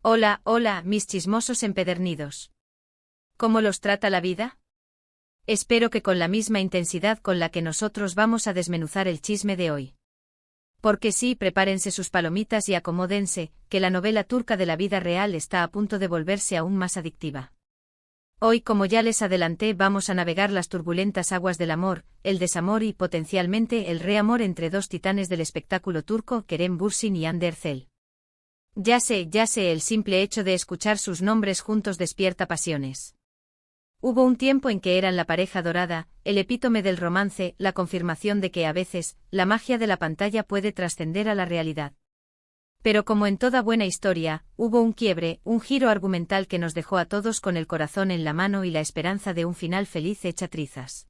Hola, hola, mis chismosos empedernidos. ¿Cómo los trata la vida? Espero que con la misma intensidad con la que nosotros vamos a desmenuzar el chisme de hoy. Porque sí, prepárense sus palomitas y acomódense, que la novela turca de la vida real está a punto de volverse aún más adictiva. Hoy, como ya les adelanté, vamos a navegar las turbulentas aguas del amor, el desamor y, potencialmente, el reamor entre dos titanes del espectáculo turco, Kerem Bürsin y Hande Erçel. Ya sé, el simple hecho de escuchar sus nombres juntos despierta pasiones. Hubo un tiempo en que eran la pareja dorada, el epítome del romance, la confirmación de que a veces, la magia de la pantalla puede trascender a la realidad. Pero como en toda buena historia, hubo un quiebre, un giro argumental que nos dejó a todos con el corazón en la mano y la esperanza de un final feliz hecha trizas.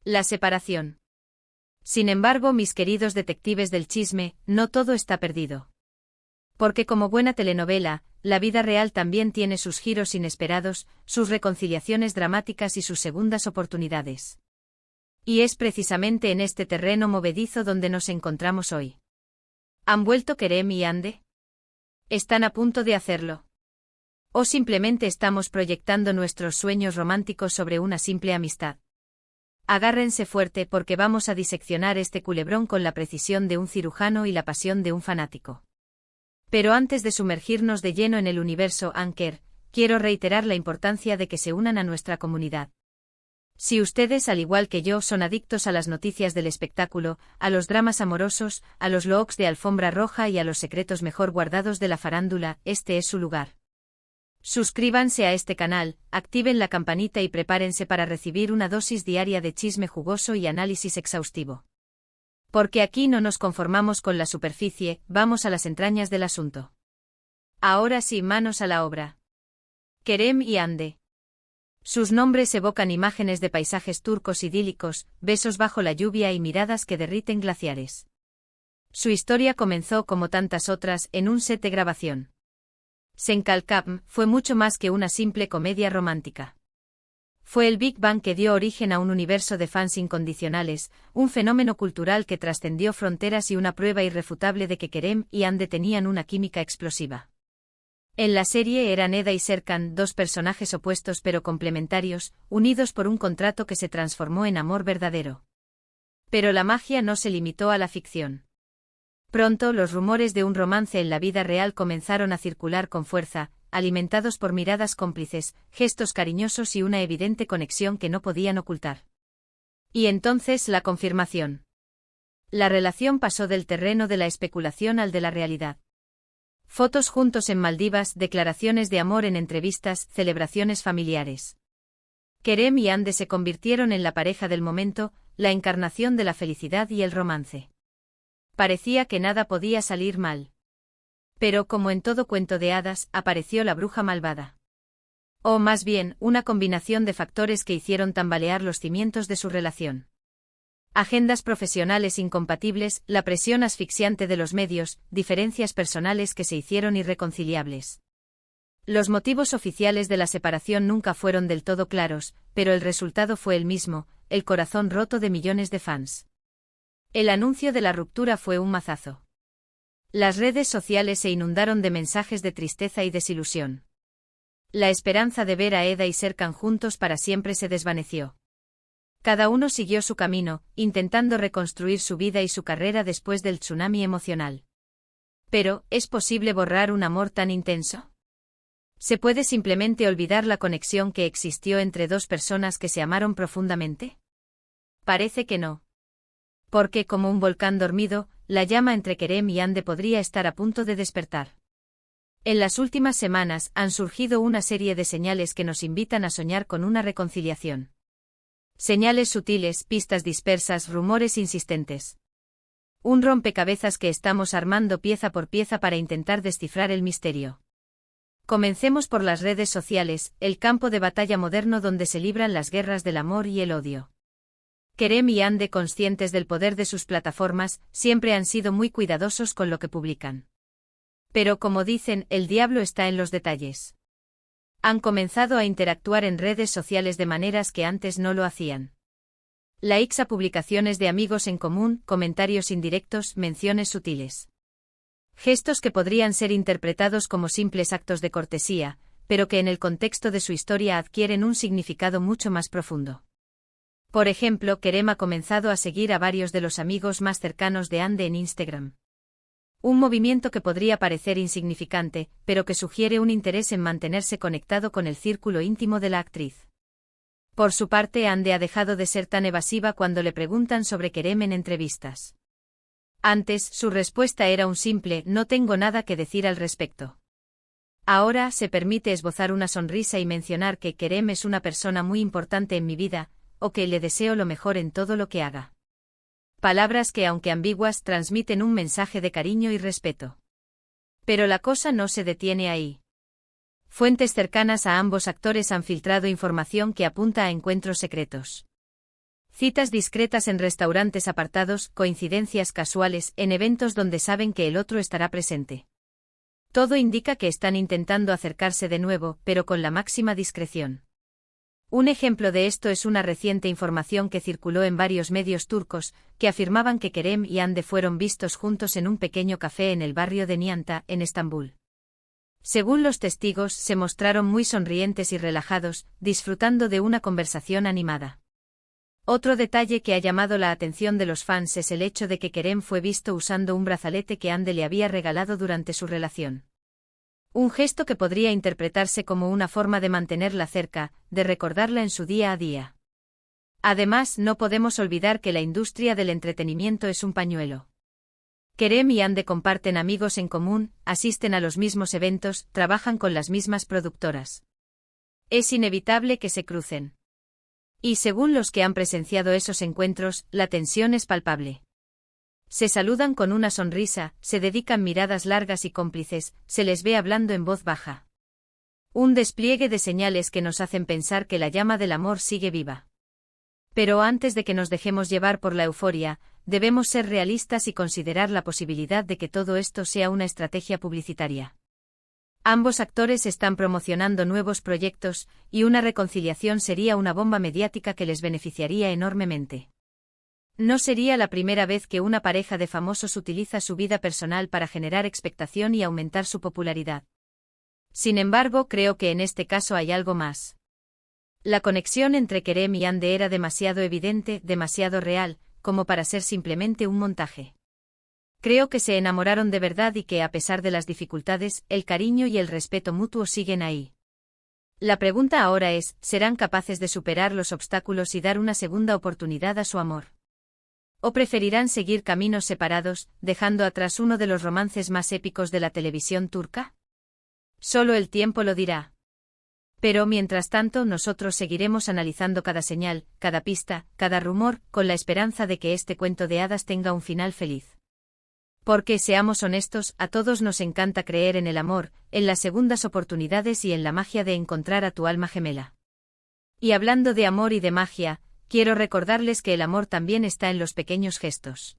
La separación. Sin embargo, mis queridos detectives del chisme, no todo está perdido. Porque como buena telenovela, la vida real también tiene sus giros inesperados, sus reconciliaciones dramáticas y sus segundas oportunidades. Y es precisamente en este terreno movedizo donde nos encontramos hoy. ¿Han vuelto Kerem y Hande? ¿Están a punto de hacerlo? ¿O simplemente estamos proyectando nuestros sueños románticos sobre una simple amistad? Agárrense fuerte porque vamos a diseccionar este culebrón con la precisión de un cirujano y la pasión de un fanático. Pero antes de sumergirnos de lleno en el universo Anker, quiero reiterar la importancia de que se unan a nuestra comunidad. Si ustedes, al igual que yo, son adictos a las noticias del espectáculo, a los dramas amorosos, a los looks de alfombra roja y a los secretos mejor guardados de la farándula, este es su lugar. Suscríbanse a este canal, activen la campanita y prepárense para recibir una dosis diaria de chisme jugoso y análisis exhaustivo. Porque aquí no nos conformamos con la superficie, vamos a las entrañas del asunto. Ahora sí, manos a la obra. Kerem y Hande. Sus nombres evocan imágenes de paisajes turcos idílicos, besos bajo la lluvia y miradas que derriten glaciares. Su historia comenzó, como tantas otras, en un set de grabación. Senkalkam fue mucho más que una simple comedia romántica. Fue el Big Bang que dio origen a un universo de fans incondicionales, un fenómeno cultural que trascendió fronteras y una prueba irrefutable de que Kerem y Hande tenían una química explosiva. En la serie eran Eda y Serkan, dos personajes opuestos pero complementarios, unidos por un contrato que se transformó en amor verdadero. Pero la magia no se limitó a la ficción. Pronto los rumores de un romance en la vida real comenzaron a circular con fuerza, alimentados por miradas cómplices, gestos cariñosos y una evidente conexión que no podían ocultar. Y entonces la confirmación. La relación pasó del terreno de la especulación al de la realidad. Fotos juntos en Maldivas, declaraciones de amor en entrevistas, celebraciones familiares. Kerem y Hande se convirtieron en la pareja del momento, la encarnación de la felicidad y el romance. Parecía que nada podía salir mal. Pero como en todo cuento de hadas, apareció la bruja malvada. O más bien, una combinación de factores que hicieron tambalear los cimientos de su relación. Agendas profesionales incompatibles, la presión asfixiante de los medios, diferencias personales que se hicieron irreconciliables. Los motivos oficiales de la separación nunca fueron del todo claros, pero el resultado fue el mismo, el corazón roto de millones de fans. El anuncio de la ruptura fue un mazazo. Las redes sociales se inundaron de mensajes de tristeza y desilusión. La esperanza de ver a Eda y Serkan juntos para siempre se desvaneció. Cada uno siguió su camino, intentando reconstruir su vida y su carrera después del tsunami emocional. Pero, ¿es posible borrar un amor tan intenso? ¿Se puede simplemente olvidar la conexión que existió entre dos personas que se amaron profundamente? Parece que no. Porque, como un volcán dormido, la llama entre Kerem y Hande podría estar a punto de despertar. En las últimas semanas han surgido una serie de señales que nos invitan a soñar con una reconciliación. Señales sutiles, pistas dispersas, rumores insistentes. Un rompecabezas que estamos armando pieza por pieza para intentar descifrar el misterio. Comencemos por las redes sociales, el campo de batalla moderno donde se libran las guerras del amor y el odio. Kerem y Hande, conscientes del poder de sus plataformas, siempre han sido muy cuidadosos con lo que publican. Pero como dicen, el diablo está en los detalles. Han comenzado a interactuar en redes sociales de maneras que antes no lo hacían. Likes a publicaciones de amigos en común, comentarios indirectos, menciones sutiles. Gestos que podrían ser interpretados como simples actos de cortesía, pero que en el contexto de su historia adquieren un significado mucho más profundo. Por ejemplo, Kerem ha comenzado a seguir a varios de los amigos más cercanos de Ande en Instagram. Un movimiento que podría parecer insignificante, pero que sugiere un interés en mantenerse conectado con el círculo íntimo de la actriz. Por su parte, Ande ha dejado de ser tan evasiva cuando le preguntan sobre Kerem en entrevistas. Antes, su respuesta era un simple «no tengo nada que decir al respecto». Ahora se permite esbozar una sonrisa y mencionar que Kerem es una persona muy importante en mi vida, o que le deseo lo mejor en todo lo que haga. Palabras que, aunque ambiguas, transmiten un mensaje de cariño y respeto. Pero la cosa no se detiene ahí. Fuentes cercanas a ambos actores han filtrado información que apunta a encuentros secretos. Citas discretas en restaurantes apartados, coincidencias casuales, en eventos donde saben que el otro estará presente. Todo indica que están intentando acercarse de nuevo, pero con la máxima discreción. Un ejemplo de esto es una reciente información que circuló en varios medios turcos, que afirmaban que Kerem y Hande fueron vistos juntos en un pequeño café en el barrio de Nianta, en Estambul. Según los testigos, se mostraron muy sonrientes y relajados, disfrutando de una conversación animada. Otro detalle que ha llamado la atención de los fans es el hecho de que Kerem fue visto usando un brazalete que Hande le había regalado durante su relación. Un gesto que podría interpretarse como una forma de mantenerla cerca, de recordarla en su día a día. Además, no podemos olvidar que la industria del entretenimiento es un pañuelo. Kerem y Hande comparten amigos en común, asisten a los mismos eventos, trabajan con las mismas productoras. Es inevitable que se crucen. Y según los que han presenciado esos encuentros, la tensión es palpable. Se saludan con una sonrisa, se dedican miradas largas y cómplices, se les ve hablando en voz baja. Un despliegue de señales que nos hacen pensar que la llama del amor sigue viva. Pero antes de que nos dejemos llevar por la euforia, debemos ser realistas y considerar la posibilidad de que todo esto sea una estrategia publicitaria. Ambos actores están promocionando nuevos proyectos, y una reconciliación sería una bomba mediática que les beneficiaría enormemente. No sería la primera vez que una pareja de famosos utiliza su vida personal para generar expectación y aumentar su popularidad. Sin embargo, creo que en este caso hay algo más. La conexión entre Kerem y Hande era demasiado evidente, demasiado real, como para ser simplemente un montaje. Creo que se enamoraron de verdad y que, a pesar de las dificultades, el cariño y el respeto mutuo siguen ahí. La pregunta ahora es, ¿serán capaces de superar los obstáculos y dar una segunda oportunidad a su amor? ¿O preferirán seguir caminos separados, dejando atrás uno de los romances más épicos de la televisión turca? Solo el tiempo lo dirá. Pero mientras tanto nosotros seguiremos analizando cada señal, cada pista, cada rumor, con la esperanza de que este cuento de hadas tenga un final feliz. Porque, seamos honestos, a todos nos encanta creer en el amor, en las segundas oportunidades y en la magia de encontrar a tu alma gemela. Y hablando de amor y de magia, quiero recordarles que el amor también está en los pequeños gestos.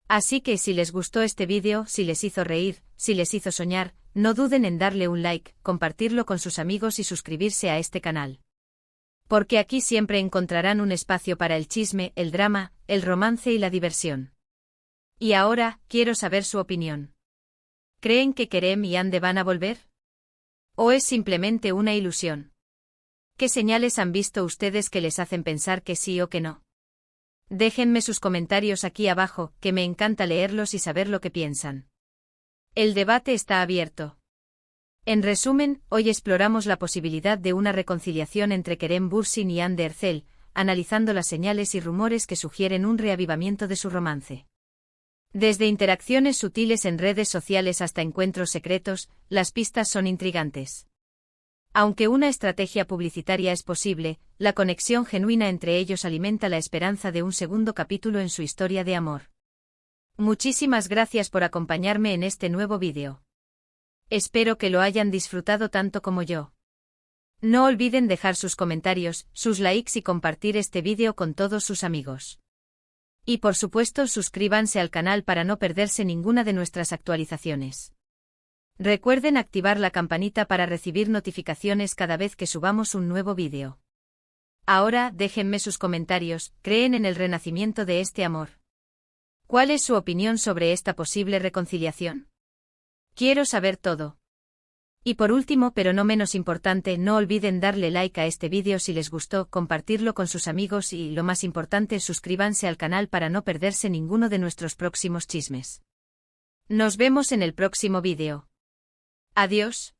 Así que si les gustó este vídeo, si les hizo reír, si les hizo soñar, no duden en darle un like, compartirlo con sus amigos y suscribirse a este canal. Porque aquí siempre encontrarán un espacio para el chisme, el drama, el romance y la diversión. Y ahora, quiero saber su opinión. ¿Creen que Kerem y Hande van a volver? ¿O es simplemente una ilusión? ¿Qué señales han visto ustedes que les hacen pensar que sí o que no? Déjenme sus comentarios aquí abajo, que me encanta leerlos y saber lo que piensan. El debate está abierto. En resumen, hoy exploramos la posibilidad de una reconciliación entre Kerem Bürsin y Hande Erçel, analizando las señales y rumores que sugieren un reavivamiento de su romance. Desde interacciones sutiles en redes sociales hasta encuentros secretos, las pistas son intrigantes. Aunque una estrategia publicitaria es posible, la conexión genuina entre ellos alimenta la esperanza de un segundo capítulo en su historia de amor. Muchísimas gracias por acompañarme en este nuevo vídeo. Espero que lo hayan disfrutado tanto como yo. No olviden dejar sus comentarios, sus likes y compartir este vídeo con todos sus amigos. Y por supuesto suscríbanse al canal para no perderse ninguna de nuestras actualizaciones. Recuerden activar la campanita para recibir notificaciones cada vez que subamos un nuevo vídeo. Ahora, déjenme sus comentarios, ¿creen en el renacimiento de este amor? ¿Cuál es su opinión sobre esta posible reconciliación? Quiero saber todo. Y por último, pero no menos importante, no olviden darle like a este vídeo si les gustó, compartirlo con sus amigos y, lo más importante, suscríbanse al canal para no perderse ninguno de nuestros próximos chismes. Nos vemos en el próximo vídeo. Adiós.